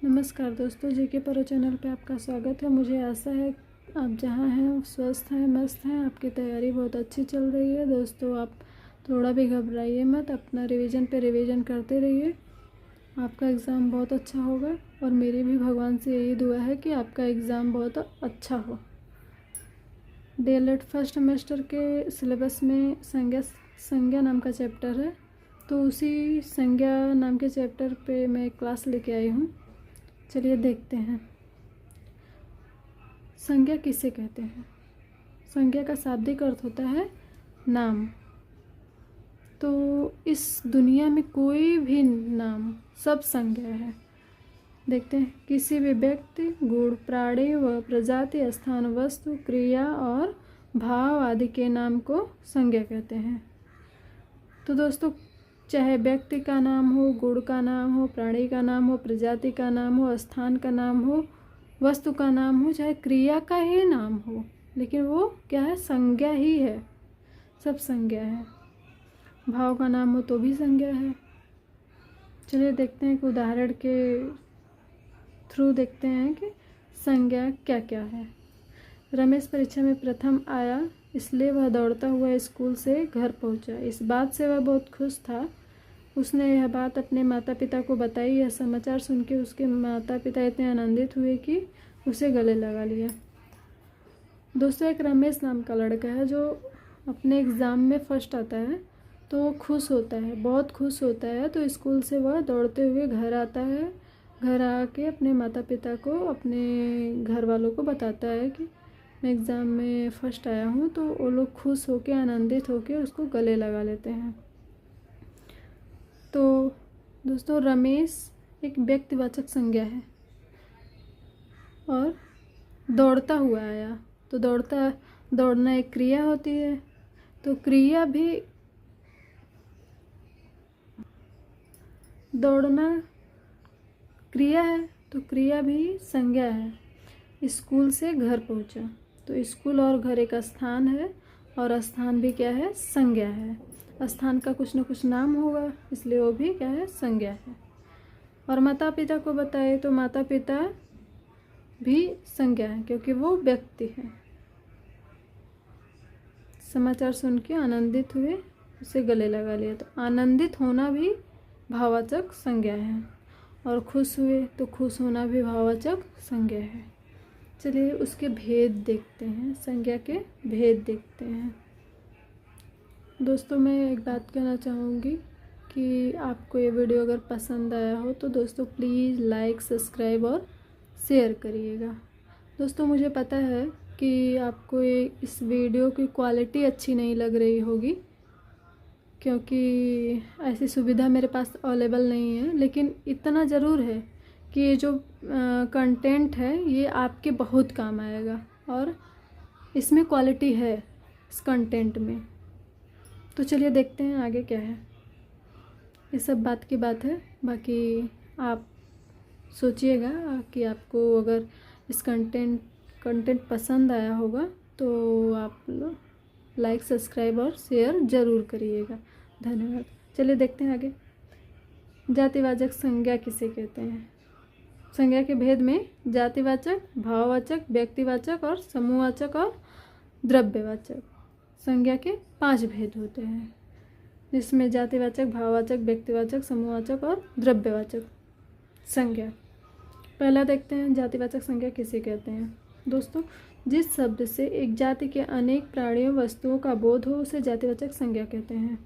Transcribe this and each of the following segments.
नमस्कार दोस्तों, जीके परो चैनल पे आपका स्वागत है। मुझे आशा है आप जहाँ हैं स्वस्थ हैं, मस्त हैं। आपकी तैयारी बहुत अच्छी चल रही है। दोस्तों, आप थोड़ा भी घबराइए मत, अपना रिवीजन पे रिवीजन करते रहिए। आपका एग्ज़ाम बहुत अच्छा होगा और मेरी भी भगवान से यही दुआ है कि आपका एग्ज़ाम बहुत अच्छा हो। डीएलएड फर्स्ट सेमेस्टर के सिलेबस में संज्ञा नाम का चैप्टर है, तो उसी संज्ञा नाम के चैप्टर पे मैं क्लास लेके आई हूँ। चलिए देखते हैं। संज्ञा किसे कहते हैं? संज्ञा का शाब्दिक अर्थ होता है नाम। तो इस दुनिया में कोई भी नाम सब संज्ञा है। देखते हैं। किसी भी व्यक्ति, गुण, प्राणी व प्रजाति, स्थान, वस्तु, क्रिया और भाव आदि के नाम को संज्ञा कहते हैं। तो दोस्तों, चाहे व्यक्ति का नाम हो, गुण का नाम हो, प्राणी का नाम हो, प्रजाति का नाम हो, स्थान का नाम हो, वस्तु का नाम हो, चाहे क्रिया का ही नाम हो, लेकिन वो क्या है? संज्ञा ही है। सब संज्ञा है। भाव का नाम हो तो भी संज्ञा है। चलिए देखते हैं, एक उदाहरण के थ्रू देखते हैं कि संज्ञा क्या क्या है। रमेश परीक्षा में प्रथम आया, इसलिए वह दौड़ता हुआ स्कूल से घर पहुंचा। इस बात से वह बहुत खुश था। उसने यह बात अपने माता पिता को बताई। यह समाचार सुनकर उसके माता पिता इतने आनंदित हुए कि उसे गले लगा लिया। दोस्तों, एक रमेश नाम का लड़का है जो अपने एग्ज़ाम में फर्स्ट आता है, तो वो खुश होता है, बहुत खुश होता है। तो स्कूल से वह दौड़ते हुए घर आता है। घर आके अपने माता पिता को, अपने घर वालों को बताता है कि मैं एग्ज़ाम में फ़र्स्ट आया हूँ। तो वो लोग खुश होकर, आनंदित होकर उसको गले लगा लेते हैं। तो दोस्तों, रमेश एक व्यक्तिवाचक संज्ञा है और दौड़ता हुआ आया। तो दौड़ना एक क्रिया होती है, तो क्रिया भी दौड़ना क्रिया है, तो क्रिया भी संज्ञा है। स्कूल से घर पहुंचा, तो स्कूल और घर एक स्थान है और स्थान भी क्या है? संज्ञा है। स्थान का कुछ न कुछ नाम होगा, इसलिए वो भी क्या है? संज्ञा है। और माता पिता को बताए तो माता पिता भी संज्ञा है, क्योंकि वो व्यक्ति है। समाचार सुन के आनंदित हुए, उसे गले लगा लिया। तो आनंदित होना भी भाववाचक संज्ञा है और खुश हुए तो खुश होना भी भाववाचक संज्ञा है। चलिए उसके भेद देखते हैं, संज्ञा के भेद देखते हैं। दोस्तों, मैं एक बात कहना चाहूँगी कि आपको ये वीडियो अगर पसंद आया हो तो दोस्तों प्लीज़ लाइक, सब्सक्राइब और शेयर करिएगा। दोस्तों, मुझे पता है कि आपको इस वीडियो की क्वालिटी अच्छी नहीं लग रही होगी, क्योंकि ऐसी सुविधा मेरे पास अवेलेबल नहीं है, लेकिन इतना ज़रूर है कि ये जो कंटेंट है ये आपके बहुत काम आएगा और इसमें क्वालिटी है इस कंटेंट में। तो चलिए देखते हैं आगे क्या है। ये सब बात की बात है, बाकी आप सोचिएगा कि आपको अगर इस कंटेंट पसंद आया होगा तो आप लोग लाइक, सब्सक्राइब और शेयर ज़रूर करिएगा। धन्यवाद। चलिए देखते हैं आगे। जातिवाचक संज्ञा किसे कहते हैं? संज्ञा के भेद में जातिवाचक, भाववाचक, व्यक्तिवाचक और समूहवाचक और द्रव्यवाचक संज्ञा के 5 भेद होते हैं, जिसमें जातिवाचक, भाववाचक, व्यक्तिवाचक, समूहवाचक और द्रव्यवाचक संज्ञा। पहला देखते हैं, जातिवाचक संज्ञा किसे कहते हैं। दोस्तों, जिस शब्द से एक जाति के अनेक प्राणियों, वस्तुओं का बोध हो उसे जातिवाचक संज्ञा कहते हैं।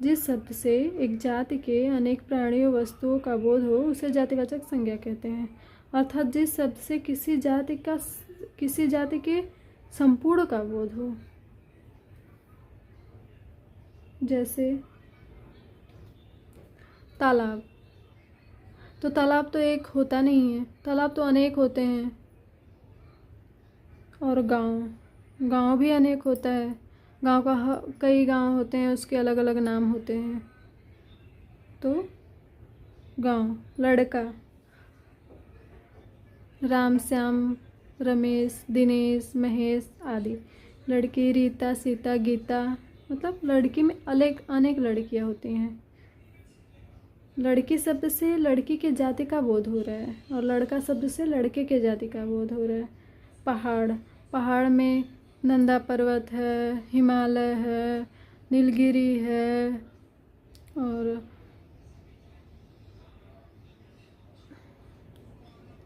जिस शब्द से एक जाति के अनेक प्राणियों, वस्तुओं का बोध हो उसे जातिवाचक संज्ञा कहते हैं। अर्थात जिस शब्द से किसी जाति के संपूर्ण का बोध हो। जैसे तालाब, तो तालाब तो एक होता नहीं है, तालाब तो अनेक होते हैं। और गांव भी अनेक होता है। गांव का कई गांव होते हैं, उसके अलग अलग नाम होते हैं। तो गांव, लड़का, राम, श्याम, रमेश, दिनेश, महेश आदि। लड़की, रीता, सीता, गीता, मतलब लड़की में अनेक लड़कियां होती हैं। लड़की शब्द से लड़की के जाति का बोध हो रहा है और लड़का शब्द से लड़के के जाति का बोध हो रहा है। पहाड़, पहाड़ में नंदा पर्वत है, हिमालय है, नीलगिरी है और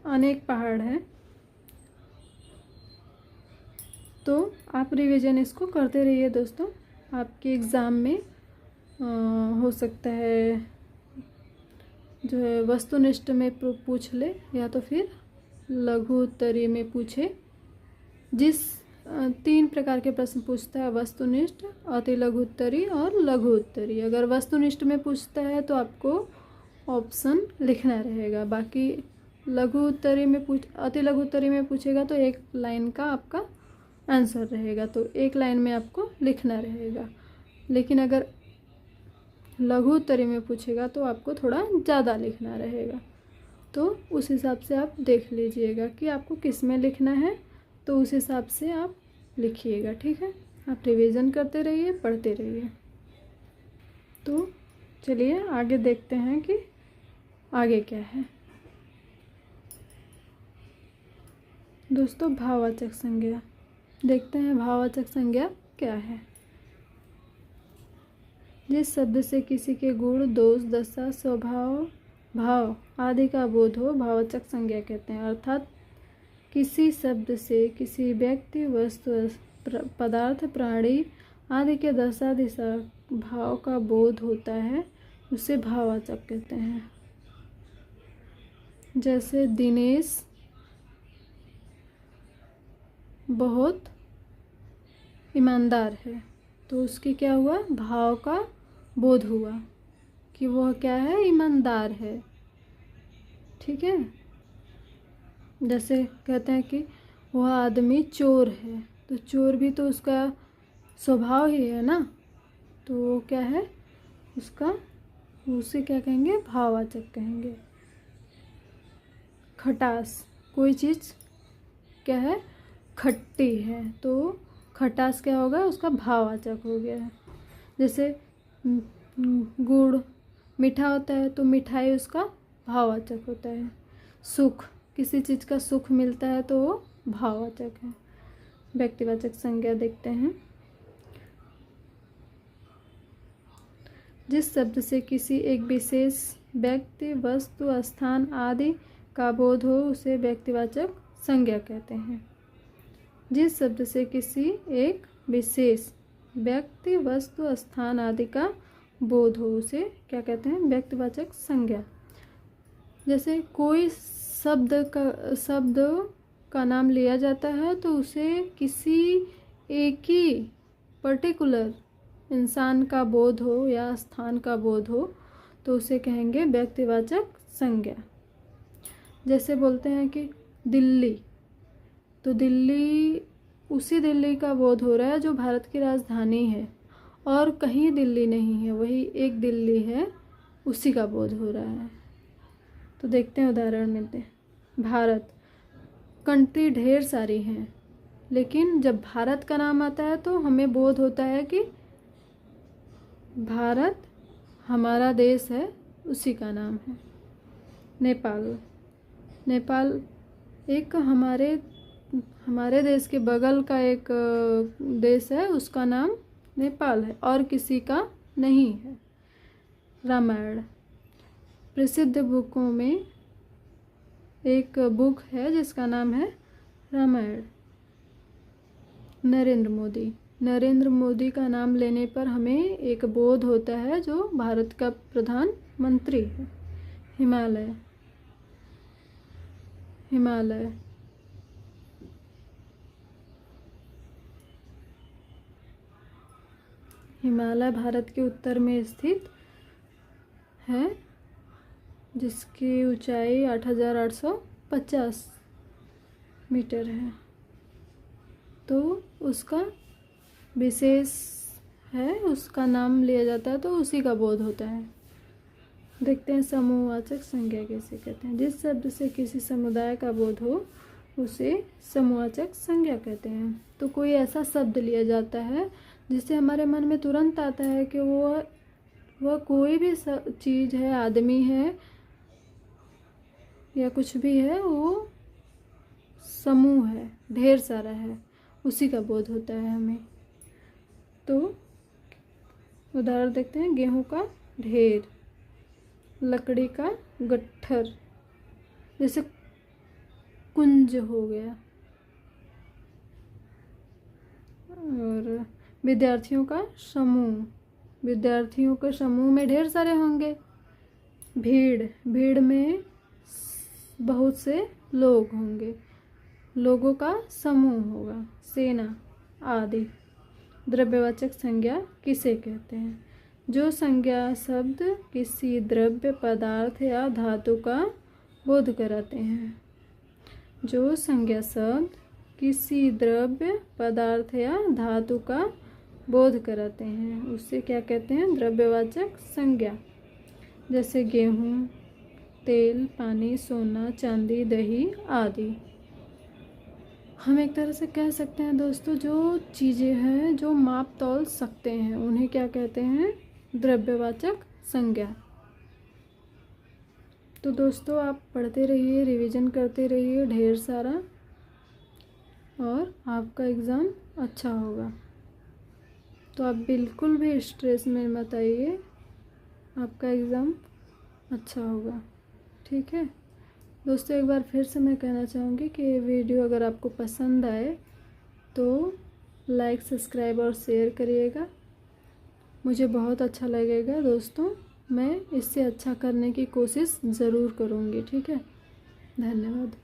अनेक पहाड़ हैं। तो आप रिवीजन इसको करते रहिए दोस्तों। आपके एग्ज़ाम में हो सकता है जो है वस्तुनिष्ठ में पूछ ले या तो फिर लघु उत्तरी में पूछे। जिस 3 प्रकार के प्रश्न पूछता है, वस्तुनिष्ठ, अति लघु उत्तरी और लघु उत्तरी। अगर वस्तुनिष्ठ में पूछता है तो आपको ऑप्शन लिखना रहेगा। बाकी लघु उत्तरी में अति लघु उत्तरी में पूछेगा तो 1 लाइन का आपका आंसर रहेगा, तो 1 लाइन में आपको लिखना रहेगा। लेकिन अगर लघु उत्तरी में पूछेगा तो आपको थोड़ा ज़्यादा लिखना रहेगा। तो उस हिसाब से आप देख लीजिएगा कि आपको किस में लिखना है, तो उस हिसाब से आप लिखिएगा। ठीक है, आप रिवीजन करते रहिए, पढ़ते रहिए। तो चलिए आगे देखते हैं कि आगे क्या है। दोस्तों भाववाचक संज्ञा देखते हैं। भाववाचक संज्ञा क्या है? जिस शब्द से किसी के गुण, दोष, दशा, स्वभाव, भाव आदि का बोध हो भाववाचक संज्ञा कहते हैं। अर्थात किसी शब्द से किसी व्यक्ति, वस्तु, पदार्थ, प्राणी आदि के दशा, दिशा, भाव का बोध होता है, उसे भाववाचक कहते हैं। जैसे दिनेश बहुत ईमानदार है, तो उसकी क्या हुआ? भाव का बोध हुआ कि वह क्या है? ईमानदार है। ठीक है। जैसे कहते हैं कि वह आदमी चोर है, तो चोर भी तो उसका स्वभाव ही है ना, तो वो क्या है? उसे क्या कहेंगे? भाववाचक कहेंगे। खटास, कोई चीज़ क्या है? खट्टी है, तो खटास क्या होगा? उसका भाववाचक हो गया है। जैसे गुड़ मीठा होता है, तो मिठाई उसका भाववाचक होता है। सुख, किसी चीज़ का सुख मिलता है तो वो भाववाचक है। व्यक्तिवाचक संज्ञा देखते हैं। जिस शब्द से किसी एक विशेष व्यक्ति, वस्तु, स्थान आदि का बोध हो उसे व्यक्तिवाचक संज्ञा कहते हैं। जिस शब्द से किसी एक विशेष व्यक्ति, वस्तु, स्थान आदि का बोध हो उसे क्या कहते हैं? व्यक्तिवाचक संज्ञा। जैसे कोई शब्द का नाम लिया जाता है तो उसे किसी एक ही पर्टिकुलर इंसान का बोध हो या स्थान का बोध हो तो उसे कहेंगे व्यक्तिवाचक संज्ञा। जैसे बोलते हैं कि दिल्ली, तो दिल्ली उसी दिल्ली का बोध हो रहा है जो भारत की राजधानी है, और कहीं दिल्ली नहीं है, वही एक दिल्ली है, उसी का बोध हो रहा है। तो देखते हैं, उदाहरण मिलते हैं। भारत, कंट्री ढेर सारी हैं, लेकिन जब भारत का नाम आता है तो हमें बोध होता है कि भारत हमारा देश है, उसी का नाम है। नेपाल, नेपाल एक हमारे देश के बगल का एक देश है, उसका नाम नेपाल है और किसी का नहीं है। रामायण, प्रसिद्ध बुकों में एक बुक है जिसका नाम है रामायण। नरेंद्र मोदी का नाम लेने पर हमें एक बोध होता है जो भारत का प्रधानमंत्री है। हिमालय भारत के उत्तर में स्थित है, जिसकी ऊंचाई 8,850 मीटर है। तो उसका विशेष है, उसका नाम लिया जाता है तो उसी का बोध होता है। देखते हैं समूहवाचक संज्ञा कैसे कहते हैं। जिस शब्द से किसी समुदाय का बोध हो उसे समूहवाचक संज्ञा कहते हैं। तो कोई ऐसा शब्द लिया जाता है जिससे हमारे मन में तुरंत आता है कि वह कोई भी चीज़ है, आदमी है या कुछ भी है, वो समूह है, ढेर सारा है, उसी का बोध होता है हमें। तो उदाहरण देखते हैं, गेहूं का ढेर, लकड़ी का गट्ठर, जैसे कुंज हो गया, और विद्यार्थियों का समूह, विद्यार्थियों के समूह में ढेर सारे होंगे। भीड़, भीड़ में बहुत से लोग होंगे, लोगों का समूह होगा। सेना आदि। द्रव्यवाचक संज्ञा किसे कहते हैं? जो संज्ञा शब्द किसी द्रव्य, पदार्थ या धातु का बोध कराते हैं। जो संज्ञा शब्द किसी द्रव्य, पदार्थ या धातु का बोध कराते हैं, उससे क्या कहते हैं? द्रव्यवाचक संज्ञा। जैसे गेहूँ, तेल, पानी, सोना, चांदी, दही आदि। हम एक तरह से कह सकते हैं दोस्तों, जो चीज़ें हैं जो माप तौल सकते हैं, उन्हें क्या कहते हैं? द्रव्यवाचक संज्ञा। तो दोस्तों, आप पढ़ते रहिए, रिवीजन करते रहिए ढेर सारा, और आपका एग्ज़ाम अच्छा होगा। तो आप बिल्कुल भी स्ट्रेस में मत आइए, आपका एग्ज़ाम अच्छा होगा। ठीक है दोस्तों, एक बार फिर से मैं कहना चाहूँगी कि ये वीडियो अगर आपको पसंद आए तो लाइक, सब्सक्राइब और शेयर करिएगा। मुझे बहुत अच्छा लगेगा दोस्तों, मैं इससे अच्छा करने की कोशिश ज़रूर करूँगी। ठीक है, धन्यवाद।